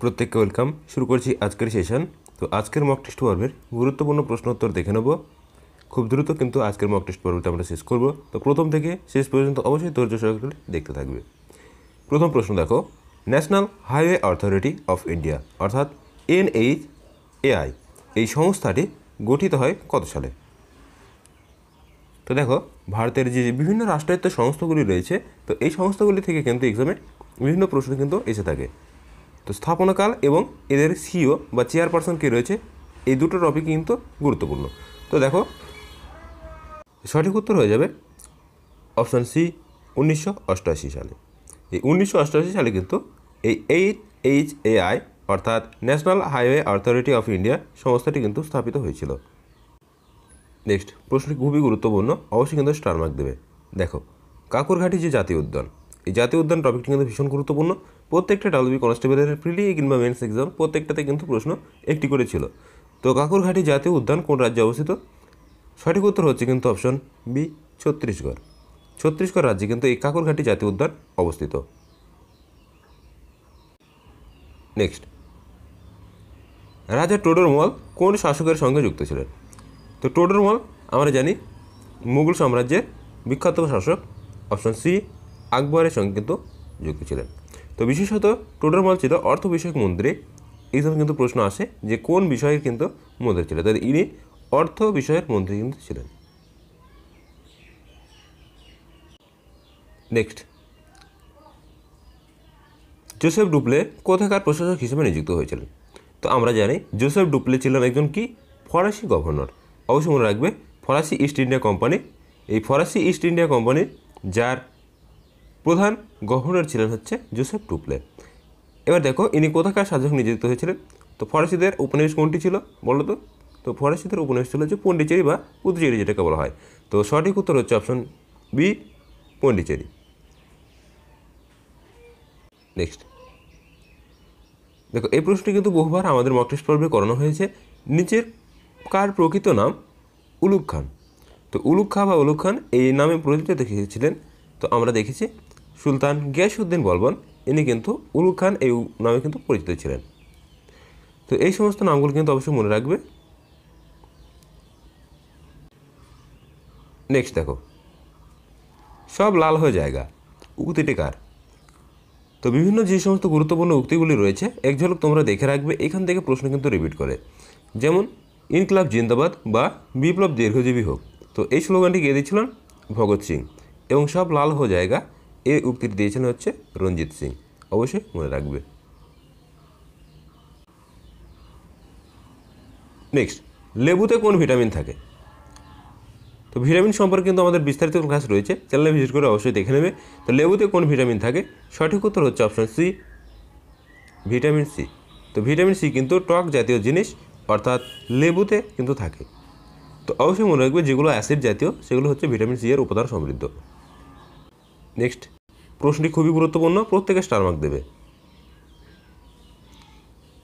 প্রত্যেককে ওয়েলকাম। শুরু করছি আজকের সেশন। তো আজকের মক টেস্ট পর্বের গুরুত্বপূর্ণ প্রশ্ন উত্তর দেখে নেব। খুব দ্রুত কিন্তু আজকের মক টেস্ট পর্বটা আমরা শেষ করব। তো প্রথম থেকে শেষ পর্যন্ত অবশ্যই ধৈর্য সহকারে দেখতে থাকবে। প্রথম প্রশ্ন দেখো, national highway authority of India অর্থাৎ NHAI এই সংস্থাটি গঠিত হয় কত সালে? তো দেখো, ভারতের যে বিভিন্ন রাষ্ট্রায়ত্ত সংস্থাগুলি রয়েছে, তো এই সংস্থাগুলি থেকে কিন্তু এক্সামে বিভিন্ন প্রশ্ন কিন্তু এসে থাকে। তো স্থাপনাকাল এবং এদের সিইও বা চেয়ারপারসন কে রয়েছে, এই দুটো টপিক কিন্তু গুরুত্বপূর্ণ। তো দেখো, সঠিক উত্তর হয়ে যাবে অপশান সি, 1988 সালে। এই 1988 সালে কিন্তু এই NHAI অর্থাৎ national highway authority of India সংস্থাটি কিন্তু স্থাপিত হয়েছিল। নেক্সট প্রশ্নটি খুবই গুরুত্বপূর্ণ, অবশ্যই কিন্তু স্টার মার্ক দেবে। দেখো, কাকুরঘাটি যে জাতীয় উদ্যান, এই জাতীয় উদ্যান টপিকটি কিন্তু ভীষণ গুরুত্বপূর্ণ। প্রত্যেকটা ডাব্লিউবি কনস্টেবলের প্রিলি কিংবা মেন্স এক্সাম প্রত্যেকটাতে কিন্তু প্রশ্ন একটি করে ছিল। তো কাকুরঘাটি জাতীয় উদ্যান কোন রাজ্যে অবস্থিত? সঠিক উত্তর হচ্ছে কিন্তু অপশন বি, ছত্তিশগড়। ছত্তিশগড় রাজ্যে কিন্তু এই কাকুরঘাটি জাতীয় উদ্যান অবস্থিত। নেক্সট, রাজা টোডরমল কোন শাসকের সঙ্গে যুক্ত ছিলেন? তো টোডরমল আমরা জানি মুঘল সাম্রাজ্যের বিখ্যাত শাসক। অপশন সি, আকবরের সঙ্গে কিন্তু যুক্ত ছিলেন। তো বিশেষত টোডরমল ছিল অর্থ বিষয়ক মন্ত্রী। এইসব কিন্তু প্রশ্ন আসে যে কোন বিষয়ের কিন্তু মন্ত্রী ছিলেন, তাই ইনি অর্থ বিষয়ের মন্ত্রী কিন্তু ছিলেন। নেক্সট, জোসেফ ডুপ্লে কোথাকার প্রশাসক হিসেবে নিযুক্ত হয়েছিলেন? তো আমরা জানি জোসেফ ডুপ্লে ছিলেন একজন কি ফরাসি গভর্নর। অবশ্যই মনে রাখবে ফরাসি ইস্ট ইন্ডিয়া কোম্পানি, এই ফরাসি ইস্ট ইন্ডিয়া কোম্পানির যার প্রধান গভর্নর ছিলেন হচ্ছে জোসেফ ডুপ্লে। এবার দেখো, ইনি কোথাকার শাসক নিযুক্ত হয়েছিলেন? তো ফরাসিদের উপনিবেশ কোনটি ছিল বলো তো? তো ফরাসিদের উপনিবেশ ছিল হচ্ছে পন্ডিচেরি বা পুদুচেরি যেটাকে বলা হয়। তো সঠিক উত্তর হচ্ছে অপশন বি, পন্ডিচেরি। নেক্সট দেখো, এই প্রশ্নটি কিন্তু বহুবার আমাদের মক টেস্ট পর্বে করানো হয়েছে। নিচের কার প্রকৃত নাম উলুগ খান? তো উলুগ খাঁ বা উলুগ খান এই নামে পরিচিত দেখিয়েছিলেন। তো আমরা দেখেছি সুলতান গিয়াসউদ্দিন বলবন, ইনি কিন্তু উলুগ খান এই নামে কিন্তু পরিচিত ছিলেন। তো এই সমস্ত নামগুলো কিন্তু অবশ্যই মনে রাখবে। নেক্সট দেখো, সব লাল হয়ে জায়গা উক্তিটি কার? তো বিভিন্ন যে সমস্ত গুরুত্বপূর্ণ উক্তিগুলি রয়েছে এক ঝলক তোমরা দেখে রাখবে, এখান থেকে প্রশ্ন কিন্তু রিপিট করে। যেমন ইনকলাব জিন্দাবাদ বা বিপ্লব দীর্ঘজীবী হোক, তো এই স্লোগানটি কে দিয়েছিলেন? ভগৎ সিং। এবং সব লাল হয়ে জায়গা এই উক্তিটি দিয়েছিলেন হচ্ছে রঞ্জিত সিং। অবশ্যই মনে রাখবে। নেক্সট, লেবুতে কোন ভিটামিন থাকে? তো ভিটামিন সম্পর্কে কিন্তু আমাদের বিস্তারিত ক্লাস রয়েছে, চ্যানেলে ভিজিট করে অবশ্যই দেখে নেবে। তো লেবুতে কোন ভিটামিন থাকে? সঠিক উত্তর হচ্ছে অপশন সি, ভিটামিন সি। তো ভিটামিন সি কিন্তু টক জাতীয় জিনিস, অর্থাৎ লেবুতে কিন্তু থাকে। তো অবশ্যই মনে রাখবে যেগুলো অ্যাসিড জাতীয় সেগুলো হচ্ছে ভিটামিন সি এর উপাদান সমৃদ্ধ। নেক্সট প্রশ্নটি খুবই গুরুত্বপূর্ণ, প্রত্যেকে স্টার মার্ক দেবে।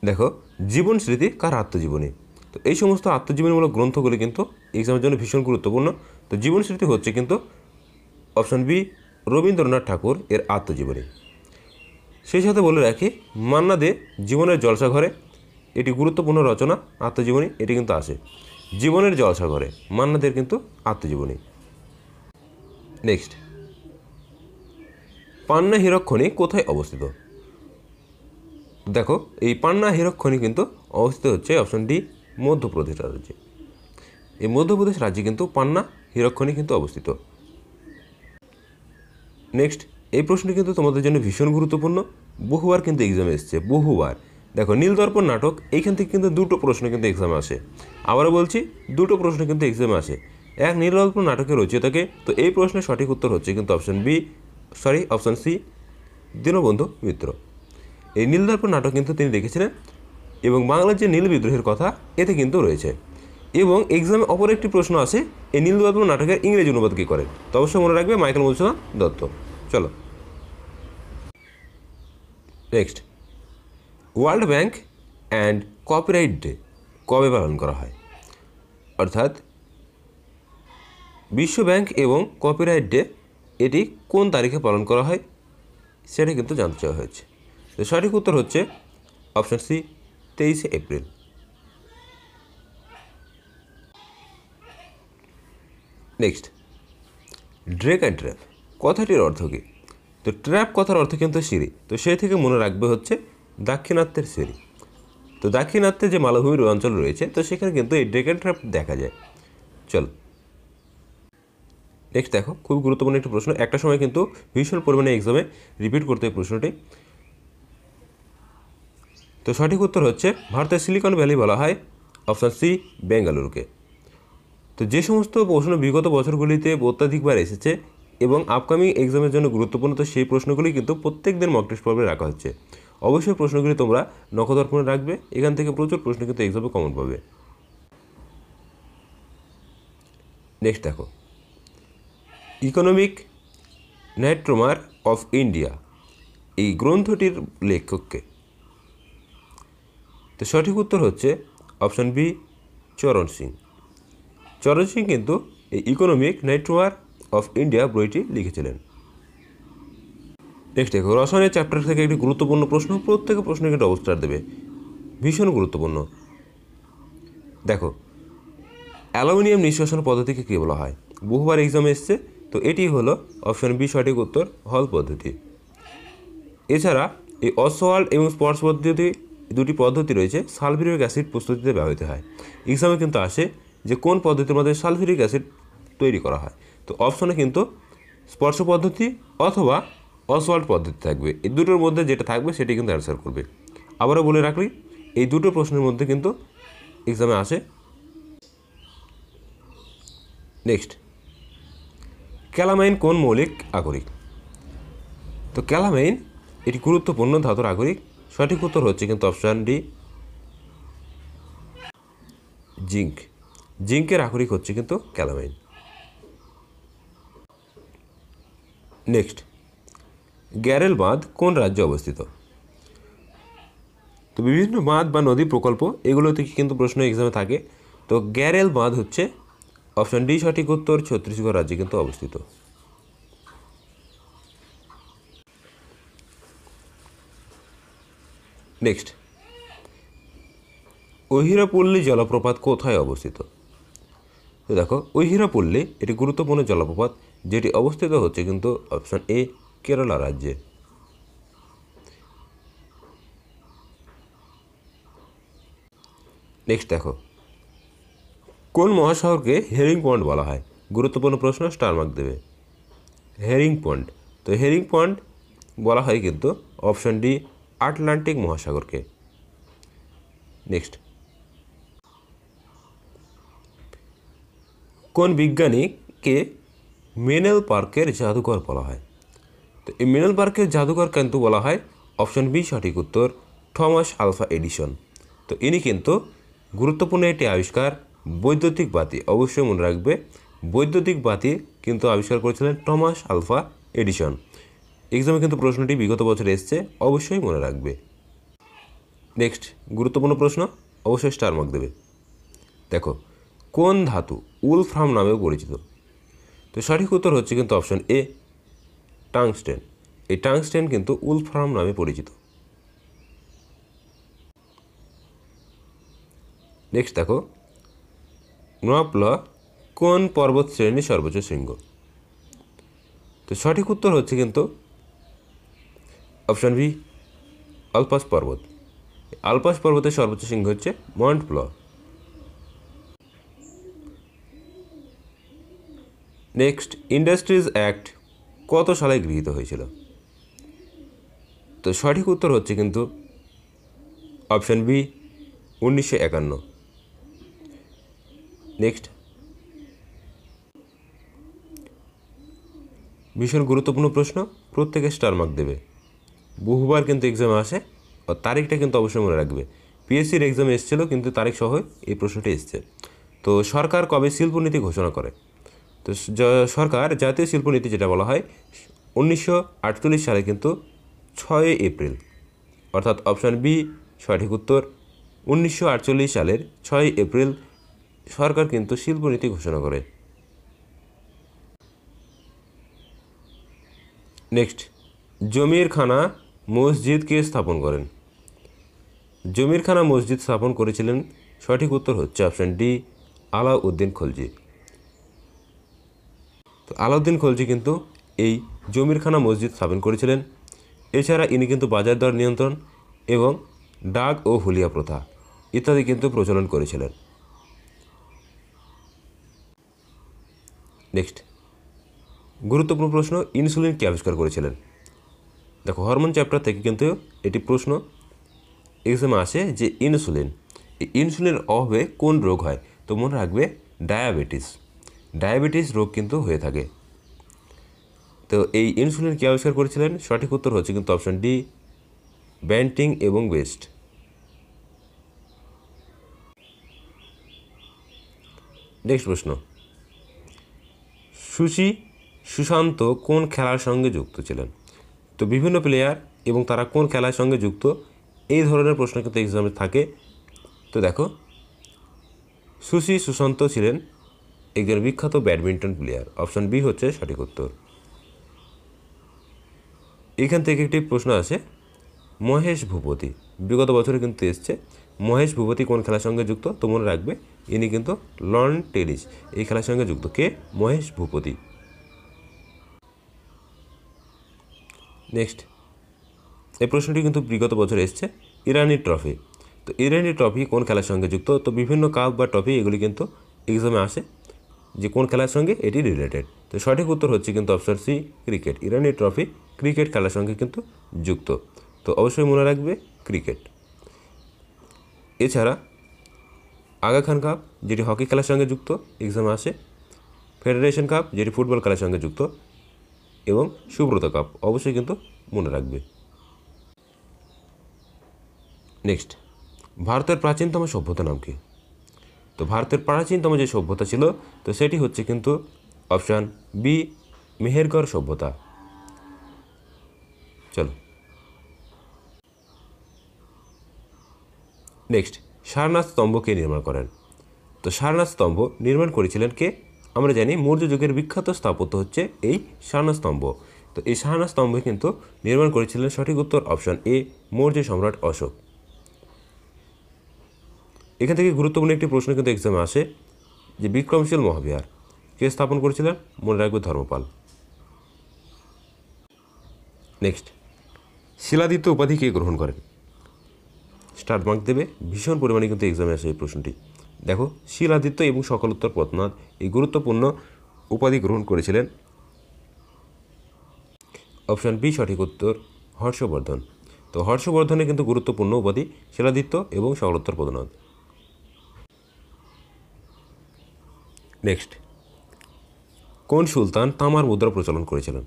দেখো, জীবন স্মৃতি কার আত্মজীবনী? তো এই সমস্ত আত্মজীবনীমূলক গ্রন্থগুলি কিন্তু এক্সামের জন্য ভীষণ গুরুত্বপূর্ণ। তো জীবন স্মৃতি হচ্ছে কিন্তু অপশন বি, রবীন্দ্রনাথ ঠাকুর এর আত্মজীবনী। সেই সাথে বলে রাখি মান্না দে জীবনের জলসাঘরে, এটি গুরুত্বপূর্ণ রচনা আত্মজীবনী, এটি কিন্তু আসে জীবনের জলসাঘরে, মান্না দের কিন্তু আত্মজীবনী। নেক্সট, পান্না হীরক খনি কোথায় অবস্থিত? দেখো, এই পান্না হীরক খনি কিন্তু অবস্থিত হচ্ছে অপশন ডি, মধ্যপ্রদেশ রাজ্যে। এই মধ্যপ্রদেশ রাজ্যে কিন্তু পান্না হীরক খনি কিন্তু অবস্থিত। নেক্সট, এই প্রশ্নটি কিন্তু তোমাদের জন্য ভীষণ গুরুত্বপূর্ণ, বহুবার কিন্তু এক্সামে এসছে, বহুবার। দেখো, নীলদর্পণ নাটক, এইখান থেকে কিন্তু দুটো প্রশ্ন কিন্তু এক্সামে আসে। আবারও বলছি, দুটো প্রশ্ন কিন্তু এক্সামে আসে। এক, নীলদর্পণ নাটকের রচয়িতাকে? তো এই প্রশ্নের সঠিক উত্তর হচ্ছে কিন্তু অপশন সি, দীনবন্ধু মিত্র। এই নীলদর্পণ নাটক কিন্তু তিনি দেখেছিলেন এবং বাংলার যে নীল বিদ্রোহের কথা এতে কিন্তু রয়েছে। এবং এক্সামে অপর একটি প্রশ্ন আসে, এই নীলদর্পণ নাটকের ইংরেজি অনুবাদ কী করেন? তো অবশ্যই মনে রাখবে মাইকেল মধুসূদন দত্ত। চলো next, world bank and copyright day কবে পালন করা হয়? অর্থাৎ বিশ্ব ব্যাংক এবং কপিরাইট ডে এটি কোন তারিখে পালন করা হয় সেটা কিন্তু জানতে চাওয়া হয়েছে। তো সঠিক উত্তর হচ্ছে option C 23 April. Next, drag and drop কথাটির অর্থ কী? তো ট্র্যাপ কথার অর্থ কিন্তু সিঁড়ি, তো সেই থেকে মনে রাখবে হচ্ছে দাক্ষিণাত্যের সিঁড়ি। তো দাক্ষিণাত্যে যে মালভূমির অঞ্চল রয়েছে, তো সেখানে কিন্তু এই ড্রেক অ্যান্ড ট্র্যাপ দেখা যায়। চলো নেক্সট দেখো, খুব গুরুত্বপূর্ণ একটি প্রশ্ন, একটা সময় কিন্তু ভীষণ পরিমাণে এক্সামে রিপিট করতে এই প্রশ্নটি। তো সঠিক উত্তর হচ্ছে ভারতের সিলিকন ভ্যালি বলা হয় অপশান সি বেঙ্গালুরুকে। তো যে সমস্ত প্রশ্ন বিগত বছরগুলিতে অত্যাধিকবার এসেছে এবং আপকামিং এক্সামের জন্য গুরুত্বপূর্ণ, তো সেই প্রশ্নগুলি কিন্তু প্রত্যেক দিন মক টেস্ট পর্বে রাখা হচ্ছে। অবশ্যই প্রশ্নগুলি তোমরা নখদর্পণে রাখবে, এখান থেকে প্রচুর প্রশ্ন কিন্তু এক্সামে কমন পাবে। নেক্সট দেখো, ইকোনমিক নাইট্রোমার অফ ইন্ডিয়া এই গ্রন্থটির লেখককে? তো সঠিক উত্তর হচ্ছে অপশান বি চরণ সিং। চরণ সিং কিন্তু এই ইকোনমিক নাইট্রোমার অফ ইন্ডিয়া বইটি লিখেছিলেন। নেক্সট দেখো, রসায়নের চ্যাপ্টার থেকে একটি গুরুত্বপূর্ণ প্রশ্ন, প্রত্যেক প্রশ্নে কিন্তু অবস্থার দেবে, ভীষণ গুরুত্বপূর্ণ। দেখো, অ্যালুমিনিয়াম নিষ্কাশন পদ্ধতিকে কী বলা হয়? বহুবার এক্সামে এসছে, তো এটি হলো অপশন বি সঠিক উত্তর, হল পদ্ধতি। এছাড়া এই অসওয়াল্ড এবং স্পর্শ পদ্ধতি দুটি পদ্ধতি রয়েছে, সালফিউরিক অ্যাসিড প্রস্তুতিতে ব্যবহৃত হয়। এক্সামে কিন্তু আসে যে কোন পদ্ধতির মধ্যে সালফিউরিক অ্যাসিড তৈরি করা হয়, তো অপশনে কিন্তু স্পর্শ পদ্ধতি অথবা অসওয়াল্ড পদ্ধতি থাকবে, এই দুটোর মধ্যে যেটা থাকবে সেটি কিন্তু অ্যান্সার করবে। আবারও বলে রাখলি, এই দুটো প্রশ্নের মধ্যে কিন্তু এক্সামে আসে। নেক্সট, ক্যালামাইন কোন মৌলিক আগরিক? তো ক্যালামাইন এটি গুরুত্বপূর্ণ ধাতুর আগরিক। সঠিক উত্তর হচ্ছে কিন্তু অপশান ডি জিঙ্ক। জিঙ্কের আগরিক হচ্ছে কিন্তু ক্যালামাইন। নেক্সট, গ্যারেল বাঁধ কোন রাজ্যে অবস্থিত? তো বিভিন্ন বাঁধ বা নদী প্রকল্প এগুলো থেকে কিন্তু প্রশ্ন এক্সামে থাকে। তো গ্যারেল বাঁধ হচ্ছে অপশান ডি সঠিক উত্তর, ছত্তিশগড় রাজ্যে কিন্তু অবস্থিত। নেক্সট, অহিরাপল্লী জলপ্রপাত কোথায় অবস্থিত? তো দেখো, অহিরাপল্লী এটি গুরুত্বপূর্ণ জলপ্রপাত, যেটি অবস্থিত হচ্ছে কিন্তু অপশান এ কেরালা রাজ্যে। নেক্সট দেখো, কোন মহাসাগরকে হেরিং পন্ড বলা হয়? গুরুত্বপূর্ণ প্রশ্ন, স্টার মার্ক দেবে। হেরিং পন্ড, তো হেরিং পন্ড বলা হয় কিন্তু অপশান ডি আটলান্টিক মহাসাগরকে। নেক্সট, কোন বিজ্ঞানীকে মেনেল পার্কের জাদুকর বলা হয়? তো এই মেনেল পার্কের জাদুকর কিন্তু বলা হয় অপশান বি সঠিক উত্তর, থমাস আলভা এডিসন। তো ইনি কিন্তু গুরুত্বপূর্ণ একটি আবিষ্কার, বৈদ্যুতিক বাতি, অবশ্যই মনে রাখবে বৈদ্যুতিক বাতি কিন্তু আবিষ্কার করেছিলেন থমাস আলভা এডিসন। এক্সামে কিন্তু প্রশ্নটি বিগত বছর এসছে, অবশ্যই মনে রাখবে। নেক্সট, গুরুত্বপূর্ণ প্রশ্ন, অবশ্যই স্টার মার্ক দেবে। দেখো, কোন ধাতু উলফ্রাম নামেও পরিচিত? তো সঠিক উত্তর হচ্ছে কিন্তু অপশন এ টাংস্টেন। এই টাংস্টেন কিন্তু উলফ্রাম নামে পরিচিত। নেক্সট দেখো, নোয়াপলা কোন পর্বত শ্রেণীর সর্বোচ্চ শৃঙ্গ? তো সঠিক উত্তর হচ্ছে কিন্তু অপশন বি আলপাস পর্বত। আলপাস পর্বতের সর্বোচ্চ শৃঙ্গ হচ্ছে মন্ট ব্লঁ। নেক্সট, ইন্ডাস্ট্রিজ অ্যাক্ট কত সালে গৃহীত হয়েছিল? তো সঠিক উত্তর হচ্ছে কিন্তু অপশন বি 1951। নেক্সট, ভীষণ গুরুত্বপূর্ণ প্রশ্ন, প্রত্যেকে স্টার মার্ক দেবে, বহুবার কিন্তু এক্সামে আসে, আর তারিখটা কিন্তু অবশ্যই মনে রাখবে। পিএসসির এক্সামে এসেছিলো কিন্তু তারিখ সহ এই প্রশ্নটি এসছে। তো সরকার কবে শিল্পনীতি ঘোষণা করে? তো সরকার জাতীয় শিল্পনীতি যেটা বলা হয় 1948 সালে কিন্তু 6 এপ্রিল, অর্থাৎ অপশান বি সঠিক উত্তর, 1948 সালের 6 এপ্রিল সরকার কিন্তু শিল্পনীতি ঘোষণা করে। নেক্সট, জমির খানা মসজিদ কে স্থাপন করেন? জমিরখানা মসজিদ স্থাপন করেছিলেন? সঠিক উত্তর হচ্ছে অপশান ডি, আলাউদ্দিন খলজি। তো আলাউদ্দিন খলজি কিন্তু এই জমিরখানা মসজিদ স্থাপন করেছিলেন। এছাড়া ইনি কিন্তু বাজার দর নিয়ন্ত্রণ এবং ডাক ও হুলিয়া প্রথা ইত্যাদি কিন্তু প্রচলন করেছিলেন। নেক্সট গুরুত্বপূর্ণ প্রশ্ন, ইনসুলিন কে আবিষ্কার করেছিলেন? দেখো হরমোন চ্যাপ্টার থেকে কিন্তু এটি প্রশ্ন এক্সামে আসে যে ইনসুলিন, এই ইনসুলিনের অভাবে কোন রোগ হয়? তো মনে রাখবে ডায়াবেটিস রোগ কিন্তু হয়ে থাকে। তো এই ইনসুলিন কে আবিষ্কার করেছিলেন? সঠিক উত্তর হচ্ছে কিন্তু অপশান ডি, ব্যান্টিং এবং ওয়েস্ট। নেক্সট প্রশ্ন, সুশান্ত কোন খেলার সঙ্গে যুক্ত ছিলেন? তো বিভিন্ন প্লেয়ার এবং তারা কোন খেলার সঙ্গে যুক্ত, এই ধরনের প্রশ্ন কিন্তু এক্সামে থাকে। তো দেখো সুশান্ত ছিলেন একজন বিখ্যাত ব্যাডমিন্টন প্লেয়ার। অপশান বি হচ্ছে সঠিক উত্তর। এখান থেকে একটি প্রশ্ন আছে, মহেশ ভূপতি বিগত বছরে কিন্তু এসছে, মহেশ ভূপতি কোন খেলার সঙ্গে যুক্ত? তো মনে রাখবে ইনি কিন্তু লন টেনিস এই খেলার সঙ্গে যুক্ত। কে? মহেশ ভূপতি। নেক্সট এই প্রশ্নটি কিন্তু বিগত বছর এসছে, ইরানি ট্রফি। তো ইরানি ট্রফি কোন খেলার সঙ্গে যুক্ত? তো বিভিন্ন কাপ বা ট্রফি এগুলি কিন্তু এক্সামে আসে যে কোন খেলার সঙ্গে এটি রিলেটেড। তো সঠিক উত্তর হচ্ছে কিন্তু অপশন সি, ক্রিকেট। ইরানি ট্রফি ক্রিকেট খেলার সঙ্গে কিন্তু যুক্ত। তো অবশ্যই মনে রাখবে ক্রিকেট। এছাড়া আগা খান কাপ যেটি হকি খেলার সঙ্গে যুক্ত এক্সামে আসে, ফেডারেশন কাপ যেটি ফুটবল খেলার সঙ্গে যুক্ত, এবং সুব্রত কাপ অবশ্যই কিন্তু মনে রাখবে। নেক্সট ভারতের প্রাচীনতম সভ্যতা নাম কি? তো ভারতের প্রাচীনতম যে সভ্যতা ছিল তো সেটি হচ্ছে কিন্তু অপশান বি, মেহেরগড় সভ্যতা। চলো নেক্সট, সারনাথ স্তম্ভ কে নির্মাণ করেন? তো সারনাথ স্তম্ভ নির্মাণ করেছিলেন কে? আমরা জানি মৌর্য যুগের বিখ্যাত স্থাপত্য হচ্ছে এই সারনাথ স্তম্ভ। তো এই সারনাথ স্তম্ভ কিন্তু নির্মাণ করেছিলেন, সঠিক উত্তর অপশান এ, মৌর্য সম্রাট অশোক। এখান থেকে গুরুত্বপূর্ণ একটি প্রশ্ন কিন্তু এক্সামে আসে যে বিক্রমশীল মহাবিহার কে স্থাপন করেছিলেন? মনে রাখবে ধর্মপাল। নেক্সট শিলাদিত্য উপাধি কে গ্রহণ করেন? স্টার মার্ক দেবে, ভীষণ পরিমাণে কিন্তু এক্সামে আসে এই প্রশ্নটি। দেখো শিলাদিত্য এবং সকলোত্তর পদ্মনাথ এই গুরুত্বপূর্ণ উপাধি গ্রহণ করেছিলেন। অপশান বি সঠিক উত্তর, হর্ষবর্ধন। তো হর্ষবর্ধনের কিন্তু গুরুত্বপূর্ণ উপাধি শিলাদিত্য এবং সকলোত্তর পদ্মনাথ। নেক্সট কোন সুলতান তামার মুদ্রা প্রচলন করেছিলেন?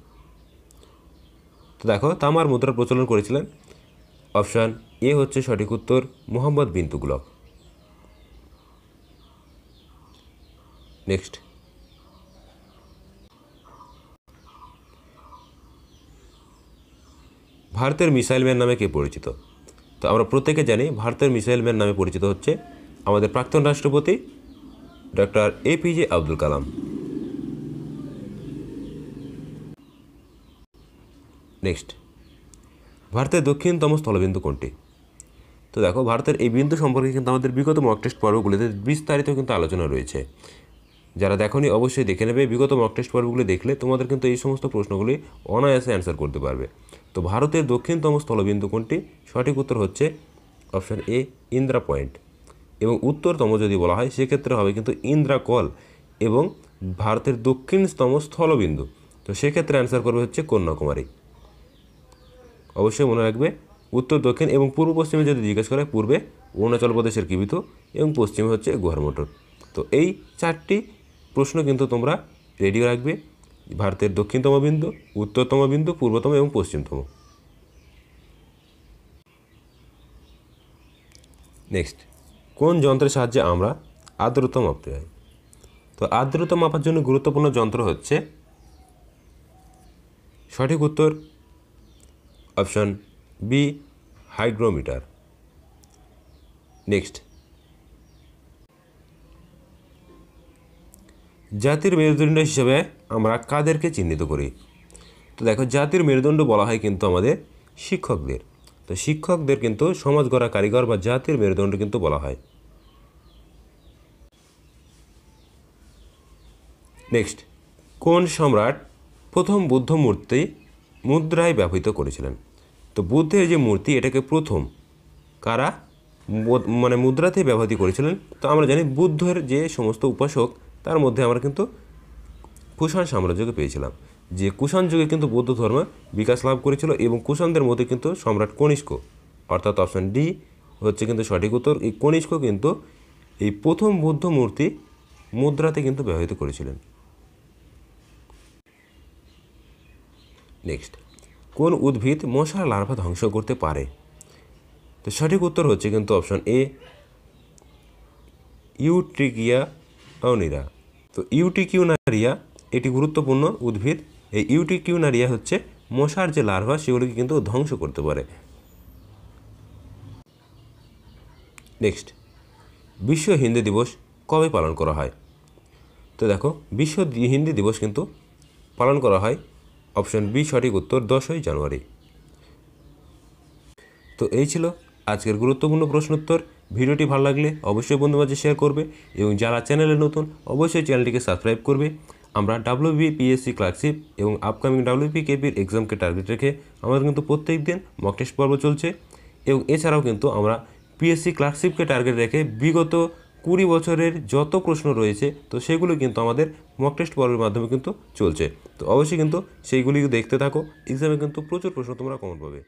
তো দেখো তামার মুদ্রা প্রচলন করেছিলেন, অপশান এ হচ্ছে সঠিক উত্তর, মুহাম্মদ বিন তুগলক। নেক্সট ভারতের মিসাইল ম্যান নামে কে পরিচিত? তো আমরা প্রত্যেকে জানি ভারতের মিসাইল ম্যান নামে পরিচিত হচ্ছে আমাদের প্রাক্তন রাষ্ট্রপতি doctor APJ Abdul Kalam. Next ভারতের দক্ষিণতম স্থলবিন্দু কোনটি? তো দেখো ভারতের এই বিন্দু সম্পর্কে কিন্তু আমাদের বিগত মক টেস্ট পর্বগুলিতে বিস্তারিত কিন্তু আলোচনা রয়েছে। যারা দেখোনি অবশ্যই দেখে নেবে, বিগত মক টেস্ট পর্বগুলি দেখলে তোমাদের কিন্তু এই সমস্ত প্রশ্নগুলি অনায়াসে অ্যান্সার করতে পারবে। তো ভারতের দক্ষিণতম স্থলবিন্দু কোনটি? সঠিক উত্তর হচ্ছে অপশান এ, ইন্দ্রা পয়েন্ট। এবং উত্তরতম যদি বলা হয় সেক্ষেত্রে হবে কিন্তু ইন্দ্রা কল। এবং ভারতের দক্ষিণতম স্থলবিন্দু তো সেক্ষেত্রে অ্যান্সার করবে হচ্ছে কন্যাকুমারী। অবশ্যই মনে রাখবে উত্তর, দক্ষিণ এবং পূর্ব পশ্চিমে যদি জিজ্ঞেস করে, পূর্বে অরুণাচল প্রদেশের কিবিথু এবং পশ্চিমে হচ্ছে গুহারমোটর। তো এই চারটি প্রশ্ন কিন্তু তোমরা রেডি রাখবে, ভারতের দক্ষিণতম বিন্দু, উত্তরতম বিন্দু, পূর্বতম এবং পশ্চিমতম। নেক্সট কোন যন্ত্রের সাহায্যে আমরা আর্দ্রতা মাপতে হয়? তো আর্দ্রতা মাপার জন্য গুরুত্বপূর্ণ যন্ত্র হচ্ছে সঠিক উত্তর অপশান বি, হাইগ্রোমিটার। নেক্সট জাতির মেরুদণ্ড হিসেবে আমরা কাদেরকে চিহ্নিত করি? তো দেখো জাতির মেরুদণ্ড বলা হয় কিন্তু আমাদের শিক্ষকদের। তো তো শিক্ষকদের কিন্তু সমাজ গড়া কারিগর বা জাতির মেরুদণ্ড কিন্তু বলা হয়। নেক্সট, কোন সম্রাট প্রথম বুদ্ধ মূর্তি মুদ্রায় ব্যবহৃত করেছিলেন? তো বুদ্ধের যে মূর্তি এটাকে প্রথম কারা মানে মুদ্রাতে ব্যবহৃত করেছিলেন? তো আমরা জানি বুদ্ধের যে সমস্ত উপাসক তার মধ্যে আমরা কিন্তু কুষাণ সাম্রাজ্যকে পেয়েছিলাম, যে কুষাণ যুগে কিন্তু বৌদ্ধ ধর্ম বিকাশ লাভ করেছিল এবং কুষাণদের মধ্যে কিন্তু সম্রাট কনিষ্ক, অর্থাৎ অপশন ডি হচ্ছে কিন্তু সঠিক উত্তর। এই কনিষ্ক কিন্তু এই প্রথম বুদ্ধ মূর্তি মুদ্রাতে কিন্তু ব্যবহৃত করেছিলেন। নেক্সট, কোন উদ্ভিদ মশার লার্ভা ধ্বংস করতে পারে? তো সঠিক উত্তর হচ্ছে কিন্তু অপশন এ, ইউট্রিকিয়া অনিরা। তো ইউটিকিউনারিয়া এটি গুরুত্বপূর্ণ উদ্ভিদ। এই ইউটিকিউনারিয়া হচ্ছে মশার যে লার্ভা সেগুলিকে কিন্তু ধ্বংস করতে পারে। নেক্সট, বিশ্ব হিন্দি দিবস কবে পালন করা হয়? তো দেখো, বিশ্ব হিন্দি দিবস কিন্তু পালন করা হয় অপশন বি সঠিক উত্তর 10ই জানুয়ারি। তো এই ছিল আজকের গুরুত্বপূর্ণ প্রশ্নোত্তর। ভিডিওটি ভালো লাগলে অবশ্যই বন্ধুদের মাঝে শেয়ার করবে এবং যারা চ্যানেলে নতুন অবশ্যই চ্যানেলটিকে সাবস্ক্রাইব করবে। আমরা WBPSC ক্লার্কশিপ এবং আপকামিং WPKPর এক্সামকে টার্গেট রেখে আমাদের কিন্তু প্রত্যেক দিন মক টেস্ট পর্ব চলছে এবং এছাড়াও কিন্তু আমরা পিএসসি ক্লার্কশিপকে টার্গেট রেখে বিগত 20 বছরের যত প্রশ্ন রয়েছে তো সেগুলো কিন্তু আমাদের মক টেস্ট পর্বের মাধ্যমে কিন্তু চলছে। তো অবশ্যই কিন্তু সেইগুলি দেখতে থাকো, এক্সামে কিন্তু প্রচুর প্রশ্ন তোমরা কমন পাবে।